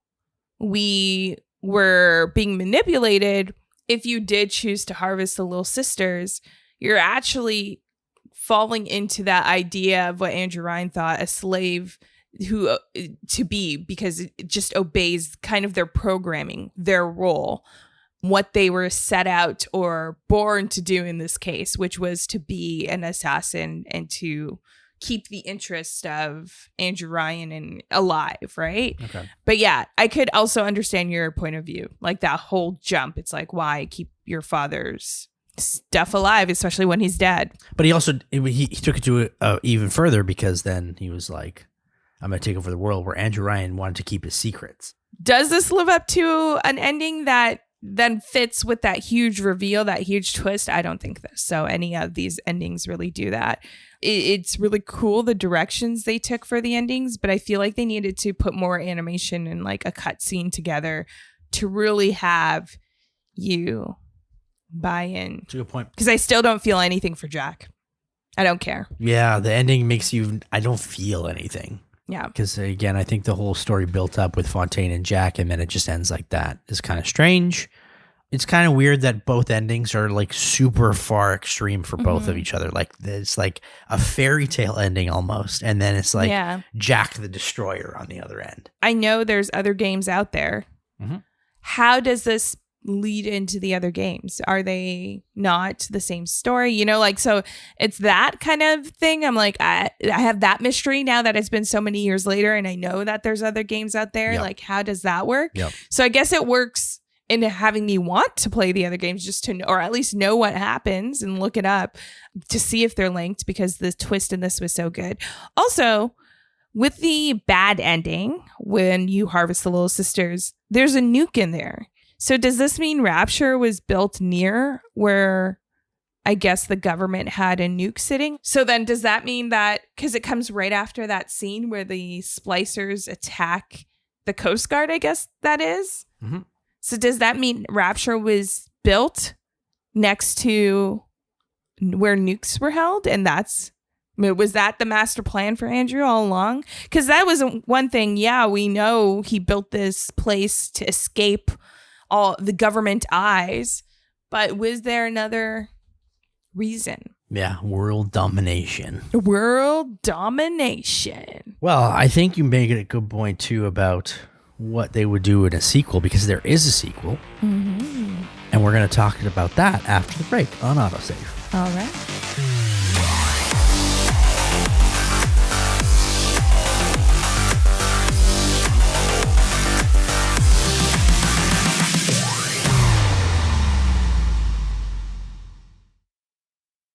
we were being manipulated, if you did choose to harvest the little sisters, you're actually falling into that idea of what Andrew Ryan thought a slave who to be, because it just obeys kind of their programming, their role, what they were set out or born to do in this case, which was to be an assassin and to keep the interest of Andrew Ryan alive, right? Okay. But yeah, I could also understand your point of view, like that whole jump. It's like, why keep your father's stuff alive, especially when he's dead? But he also he took it to even further because then he was like, I'm going to take over the world, where Andrew Ryan wanted to keep his secrets. Does this live up to an ending that then fits with that huge reveal, that huge twist? I don't think this. So any of these endings really do that. It's really cool, the directions they took for the endings, but I feel like they needed to put more animation and like a cut scene together to really have you buy in. That's a good point. Because I still don't feel anything for Jack. I don't care. Yeah, the ending makes I don't feel anything. Yeah. Because again, I think the whole story built up with Fontaine and Jack, and then it just ends like that. It's kind of strange. It's kind of weird that both endings are like super far extreme for both of each other. Like it's like a fairy tale ending almost. And then it's like Jack the Destroyer on the other end. I know there's other games out there. Mm-hmm. How does this lead into the other games? Are they not the same story? You know, like, so it's that kind of thing. I'm like, I have that mystery now that it's been so many years later and I know that there's other games out there. Yep. Like, how does that work? Yep. So I guess it works into having me want to play the other games just to know, or at least know what happens and look it up to see if they're linked, because the twist in this was so good. Also, with the bad ending, when you harvest the little sisters, there's a nuke in there. So does this mean Rapture was built near where I guess the government had a nuke sitting? So then does that mean that, because it comes right after that scene where the splicers attack the Coast Guard, I guess that is? Mm-hmm. So does that mean Rapture was built next to where nukes were held? And was that the master plan for Andrew all along? Because that was one thing. Yeah, we know he built this place to escape all the government eyes. But was there another reason? Yeah, world domination. World domination. Well, I think you make a good point, too, about what they would do in a sequel, because there is a sequel. Mm-hmm. And we're going to talk about that after the break on AutoSave. All right.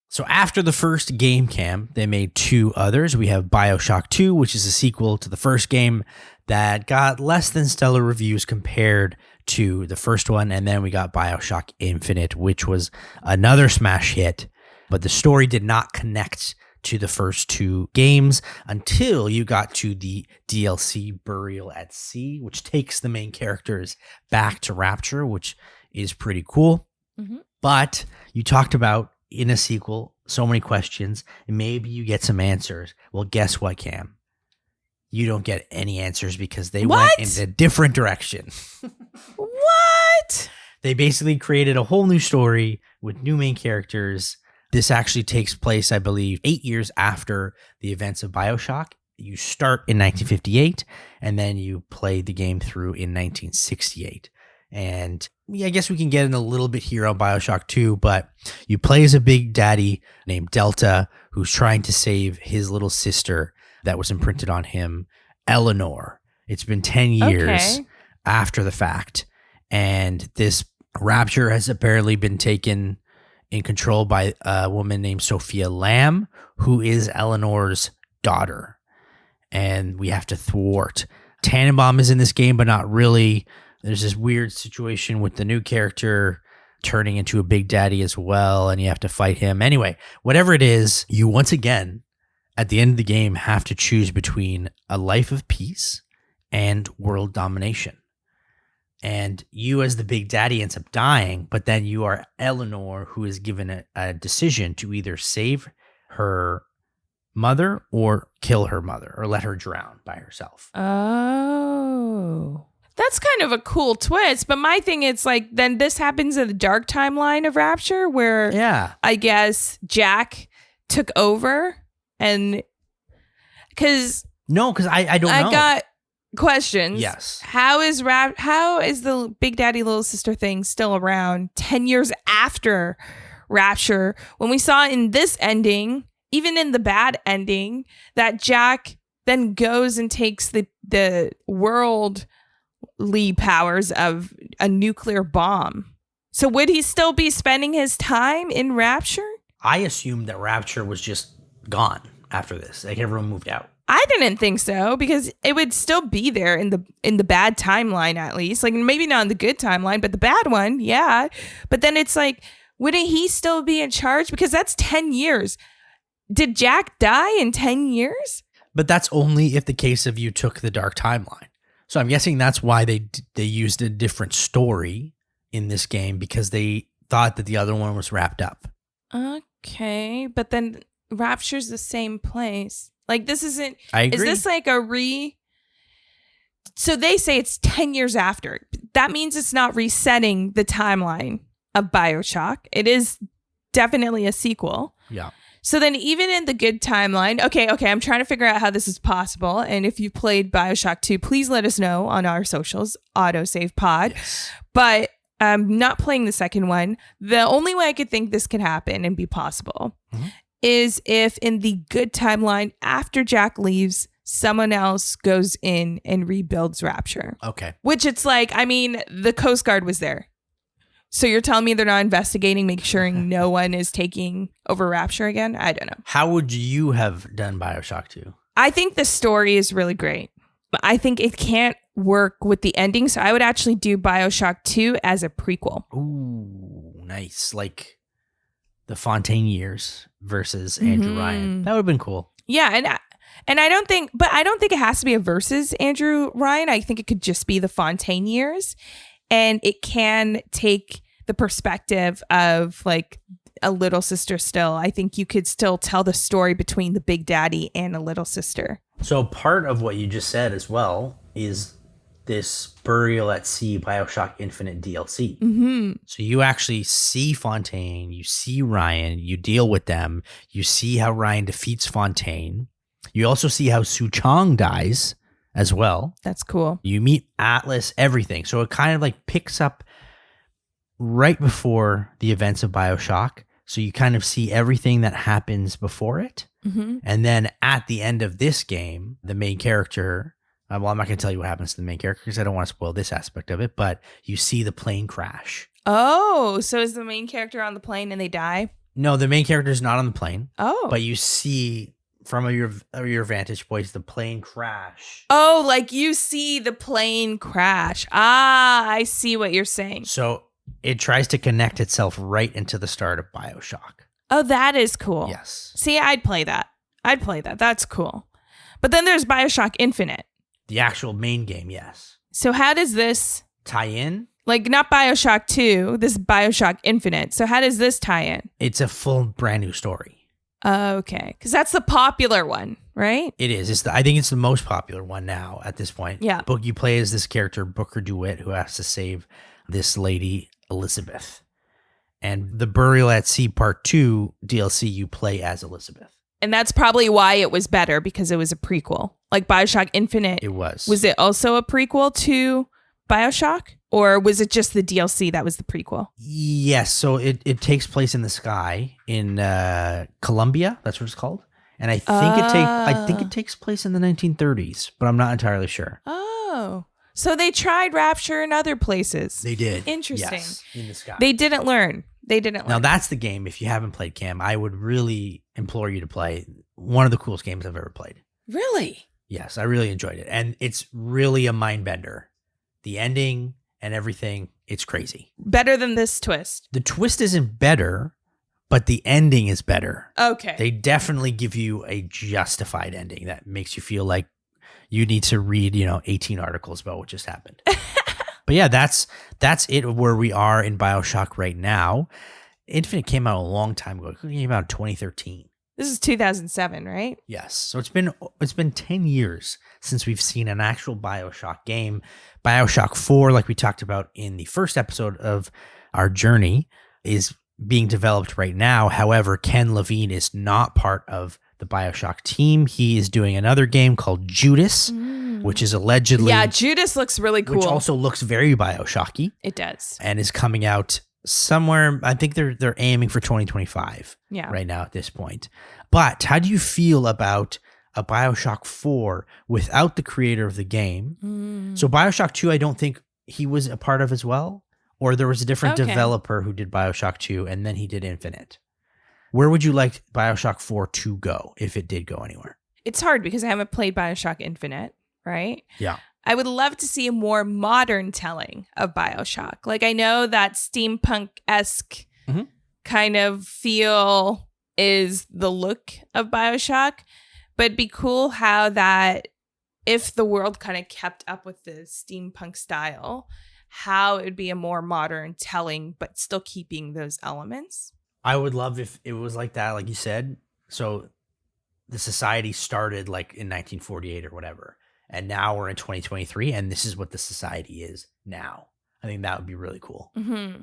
So after the first game, Cam, they made two others. We have BioShock 2, which is a sequel to the first game that got less than stellar reviews compared to the first one. And then we got BioShock Infinite, which was another smash hit. But the story did not connect to the first two games until you got to the DLC Burial at Sea, which takes the main characters back to Rapture, which is pretty cool. Mm-hmm. But you talked about in a sequel, so many questions, and maybe you get some answers. Well, guess what, Cam? You don't get any answers because they went in a different direction. What? They basically created a whole new story with new main characters. This actually takes place, I believe, 8 years after the events of BioShock. You start in 1958, and then you play the game through in 1968. And I guess we can get in a little bit here on BioShock 2, but you play as a big daddy named Delta who's trying to save his little sister that was imprinted on him, Eleanor. It's been 10 years after the fact, and this Rapture has apparently been taken in control by a woman named Sophia Lamb, who is Eleanor's daughter, and we have to thwart. Tannenbaum is in this game, but not really. There's this weird situation with the new character turning into a big daddy as well, and you have to fight him. Anyway, whatever it is, you once again, at the end of the game, have to choose between a life of peace and world domination. And you as the big daddy ends up dying, but then you are Eleanor, who is given a decision to either save her mother or kill her mother or let her drown by herself. Oh. That's kind of a cool twist, but my thing is like, then this happens in the dark timeline of Rapture where I guess Jack took over and because I don't know. I got questions. Yes. How is the Big Daddy Little Sister thing still around 10 years after Rapture when we saw in this ending, even in the bad ending, that Jack then goes and takes the world powers of a nuclear bomb. So would he still be spending his time in Rapture? I assumed that Rapture was just gone after this. Like everyone moved out. I didn't think so because it would still be there in the bad timeline at least. Like maybe not in the good timeline, but the bad one, yeah. But then it's like, wouldn't he still be in charge? Because that's 10 years. Did Jack die in 10 years? But that's only if the case of you took the dark timeline. So I'm guessing that's why they used a different story in this game because they thought that the other one was wrapped up. Okay, but then Rapture's the same place. Like this isn't. I agree. Is this like So they say it's 10 years after. That means it's not resetting the timeline of BioShock. It is definitely a sequel. Yeah. So then even in the good timeline, okay, I'm trying to figure out how this is possible. And if you played BioShock 2, please let us know on our socials, AutoSave Pod. Yes. But I'm not playing the second one. The only way I could think this could happen and be possible is if in the good timeline, after Jack leaves, someone else goes in and rebuilds Rapture. Okay. Which it's like, I mean, the Coast Guard was there. So you're telling me they're not investigating, making sure no one is taking over Rapture again? I don't know. How would you have done BioShock 2? I think the story is really great, but I think it can't work with the ending. So I would actually do BioShock 2 as a prequel. Ooh, nice. Like the Fontaine years versus Andrew Ryan. That would have been cool. Yeah, and I don't think it has to be a versus Andrew Ryan. I think it could just be the Fontaine years, and it can take the perspective of like a little sister still. I think you could still tell the story between the big daddy and a little sister. So part of what you just said as well is this Burial at Sea BioShock Infinite DLC. Mm-hmm. So you actually see Fontaine, you see Ryan, you deal with them, you see how Ryan defeats Fontaine. You also see how Su Chong dies as well. That's cool. You meet Atlas, everything. So it kind of like picks up right before the events of BioShock. So you kind of see everything that happens before it. Mm-hmm. And then at the end of this game, the main character, well, I'm not going to tell you what happens to the main character because I don't want to spoil this aspect of it, but you see the plane crash. Oh, so is the main character on the plane and they die? No, the main character is not on the plane. Oh. But you see from your vantage point the plane crash. Oh, like you see the plane crash. Ah, I see what you're saying. So it tries to connect itself right into the start of BioShock. Oh, that is cool. Yes. See, I'd play that. That's cool. But then there's BioShock Infinite. The actual main game, yes. So how does this Tie in? like not BioShock 2, this is BioShock Infinite. So how does this tie in? It's a full brand new story. Okay, because that's the popular one, right? It is. I think it's the most popular one now at this point. Yeah. Book you play as this character, Booker DeWitt, who has to save this lady, Elizabeth. And the Burial at Sea Part 2 DLC, you play as Elizabeth. And that's probably why it was better, because it was a prequel. Like BioShock Infinite. It was. Was it also a prequel to BioShock? Or was it just the DLC that was the prequel? Yes. So it takes place in the sky in Colombia. That's what it's called. And I think it takes place in the 1930s, but I'm not entirely sure. Oh. So they tried Rapture in other places. They did. Interesting. Yes, in the sky. They didn't learn. Now that's the game. If you haven't played, Cam, I would really implore you to play. One of the coolest games I've ever played. Really? Yes, I really enjoyed it. And it's really a mind bender. The ending and everything, it's crazy. Better than this twist. The twist isn't better, but the ending is better. Okay. They definitely give you a justified ending that makes you feel like you need to read, 18 articles about what just happened. But yeah, that's it where we are in BioShock right now. Infinite came out a long time ago. It came out in 2013. This is 2007, right? Yes. So it's been 10 years since we've seen an actual BioShock game. BioShock 4, like we talked about in the first episode of our journey, is being developed right now. However, Ken Levine is not part of the BioShock team. He is doing another game called Judas, which is allegedly... Yeah, Judas looks really cool. Which also looks very BioShocky. It does. And is coming out somewhere, I think they're aiming for 2025 right now at this point. But how do you feel about a BioShock 4 without the creator of the game? So BioShock 2, I don't think he was a part of as well. Or there was a different developer who did BioShock 2 and then he did Infinite. Where would you like BioShock 4 to go if it did go anywhere? It's hard because I haven't played BioShock Infinite, right? Yeah. I would love to see a more modern telling of BioShock. Like, I know that steampunk-esque kind of feel is the look of BioShock, but it'd be cool how that if the world kind of kept up with the steampunk style, how it would be a more modern telling, but still keeping those elements. I would love if it was like that, like you said. So the society started like in 1948 or whatever. And now we're in 2023 and this is what the society is now. I think that would be really cool. Mm-hmm.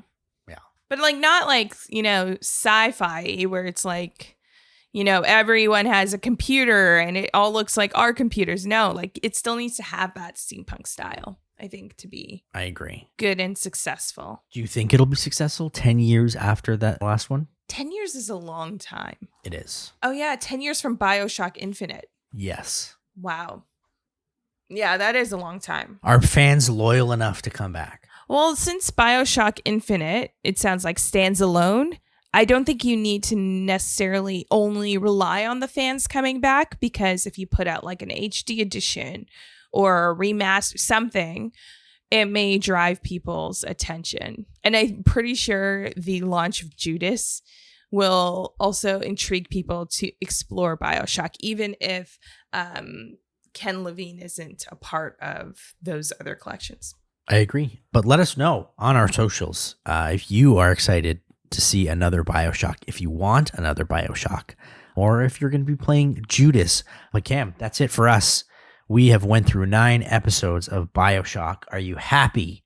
Yeah. But like not like, sci-fi where it's like, everyone has a computer and it all looks like our computers. No, like it still needs to have that steampunk style, I think, to be I agree. Good and successful. Do you think it'll be successful 10 years after that last one? 10 years is a long time. It is. Oh yeah, 10 years from BioShock Infinite. Yes. Wow. Yeah, that is a long time. Are fans loyal enough to come back? Well, since BioShock Infinite, it sounds like stands alone, I don't think you need to necessarily only rely on the fans coming back, because if you put out like an HD edition or a remaster, something, it may drive people's attention. And I'm pretty sure the launch of Judas will also intrigue people to explore BioShock, even if Ken Levine isn't a part of those other collections. I agree. But let us know on our socials if you are excited to see another BioShock, if you want another BioShock, or if you're going to be playing Judas. But Cam, that's it for us. We have went through 9 episodes of BioShock. Are you happy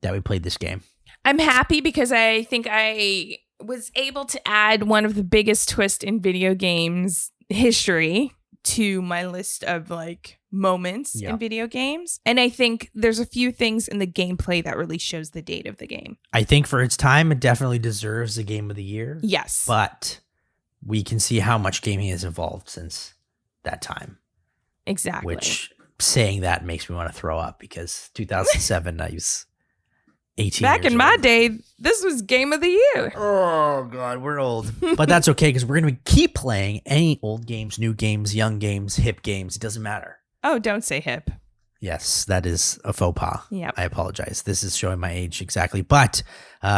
that we played this game? I'm happy because I think I was able to add one of the biggest twists in video games history to my list of like moments in video games. And I think there's a few things in the gameplay that really shows the date of the game. I think for its time, it definitely deserves the game of the year. Yes. But we can see how much gaming has evolved since that time. Exactly. Which, saying that makes me want to throw up, because 2007, I was 18 Back years in my old. day, this was game of the year. Oh, God, we're old. But that's okay, because we're going to keep playing any old games, new games, young games, hip games. It doesn't matter. Oh, don't say hip. Yes, that is a faux pas. Yep. I apologize. This is showing my age exactly. But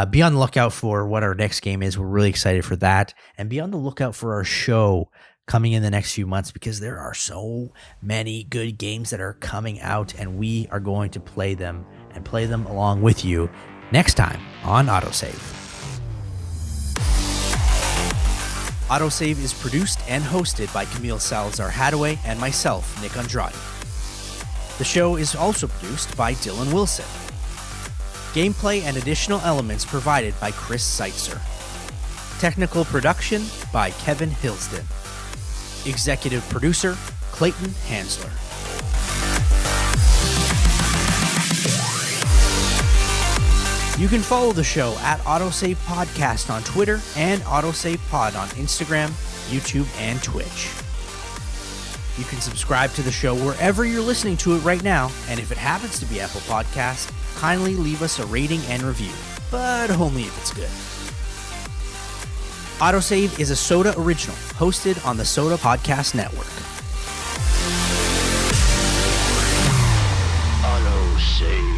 be on the lookout for what our next game is. We're really excited for that. And be on the lookout for our show coming in the next few months, because there are so many good games that are coming out, and we are going to play them and play them along with you next time on AutoSave. AutoSave is produced and hosted by Camille Salazar-Hadaway and myself, Nick Andrade. The show is also produced by Dylan Wilson. Gameplay and additional elements provided by Chris Seitzer. Technical production by Kevin Hilsden. Executive producer, Clayton Hansler. You can follow the show at AutoSave Podcast on Twitter and AutoSave Pod on Instagram, YouTube, and Twitch. You can subscribe to the show wherever you're listening to it right now, and if it happens to be Apple Podcasts, kindly leave us a rating and review, but only if it's good. AutoSave is a Soda original, hosted on the Soda Podcast Network. AutoSave.